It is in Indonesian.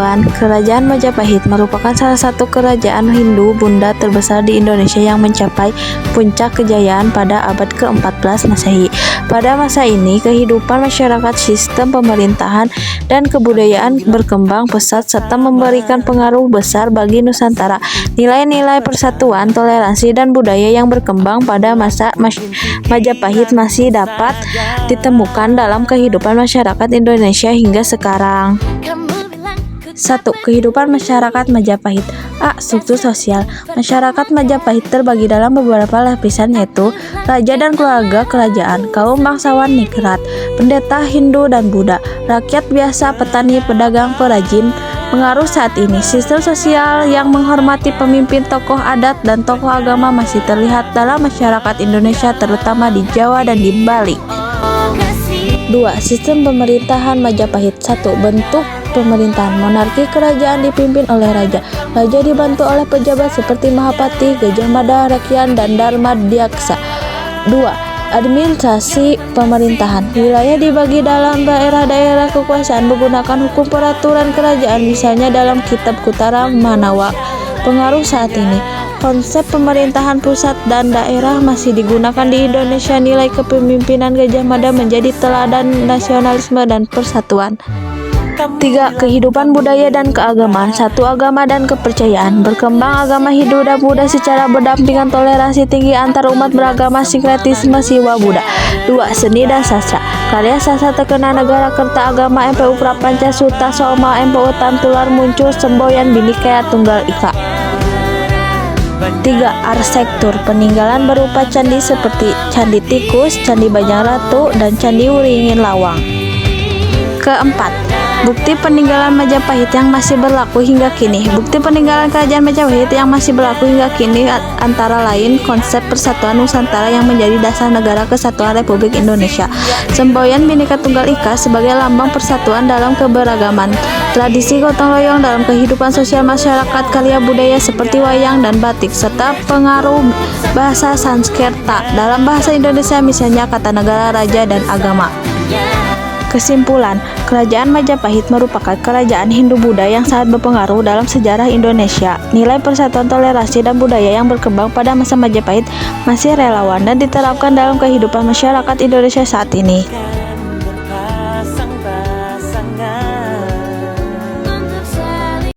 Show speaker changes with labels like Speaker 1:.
Speaker 1: Persatuan. Kerajaan Majapahit merupakan salah satu kerajaan Hindu Bunda terbesar di Indonesia yang mencapai puncak kejayaan pada abad ke-14 Masehi. Pada masa ini, kehidupan masyarakat, sistem pemerintahan, dan kebudayaan berkembang pesat serta memberikan pengaruh besar bagi Nusantara. Nilai-nilai persatuan, toleransi, dan budaya yang berkembang pada masa Majapahit masih dapat ditemukan dalam kehidupan masyarakat Indonesia hingga sekarang. 1. Kehidupan masyarakat Majapahit. A. Struktur sosial. Masyarakat Majapahit terbagi dalam beberapa lapisan, yaitu raja dan keluarga kerajaan, kaum bangsawan ningrat, pendeta Hindu dan Buddha, rakyat biasa, petani, pedagang, perajin. Pengaruh saat ini, sistem sosial yang menghormati pemimpin, tokoh adat, dan tokoh agama masih terlihat dalam masyarakat Indonesia, terutama di Jawa dan di Bali. 2. Sistem pemerintahan Majapahit. 1. Bentuk pemerintahan monarki. Kerajaan dipimpin oleh raja. Raja dibantu oleh pejabat seperti Mahapati, Gajah Mada, Rekyan, dan Dharma Dyaksa. 2. Administrasi pemerintahan. Wilayah dibagi dalam daerah-daerah kekuasaan menggunakan hukum peraturan kerajaan, misalnya dalam Kitab Kutara Manawa. Pengaruh saat ini, konsep pemerintahan pusat dan daerah masih digunakan di Indonesia. Nilai kepemimpinan Gajah Mada menjadi teladan nasionalisme dan persatuan. 3. Kehidupan budaya dan keagamaan. 1. Agama dan kepercayaan. Berkembang agama Hindu dan Buddha secara berdampingan, toleransi tinggi antar umat beragama, sinkretisme Siwa Buddha. 2. Seni dan sastra. Karya sastra terkenal Negara Kerta Agama, MPU Prapanca Sutta Soma, MPU Tantular Muncul, Semboyan Bhinneka Tunggal Ika. 3. Arsitektur. Peninggalan berupa candi seperti Candi Tikus, Candi Bajang Ratu, dan Candi Wringin Lawang. Keempat, bukti peninggalan Majapahit yang masih berlaku hingga kini. Bukti peninggalan kerajaan Majapahit yang masih berlaku hingga kini antara lain konsep persatuan Nusantara yang menjadi dasar Negara Kesatuan Republik Indonesia, Semboyan Bhinneka Tunggal Ika sebagai lambang persatuan dalam keberagaman, tradisi gotong royong dalam kehidupan sosial masyarakat, karya budaya seperti wayang dan batik, serta pengaruh bahasa Sanskerta dalam bahasa Indonesia, misalnya kata negara, raja, dan agama. Kesimpulan, kerajaan Majapahit merupakan kerajaan Hindu-Buddha yang sangat berpengaruh dalam sejarah Indonesia. Nilai persatuan, toleransi, dan budaya yang berkembang pada masa Majapahit masih relevan dan diterapkan dalam kehidupan masyarakat Indonesia saat ini.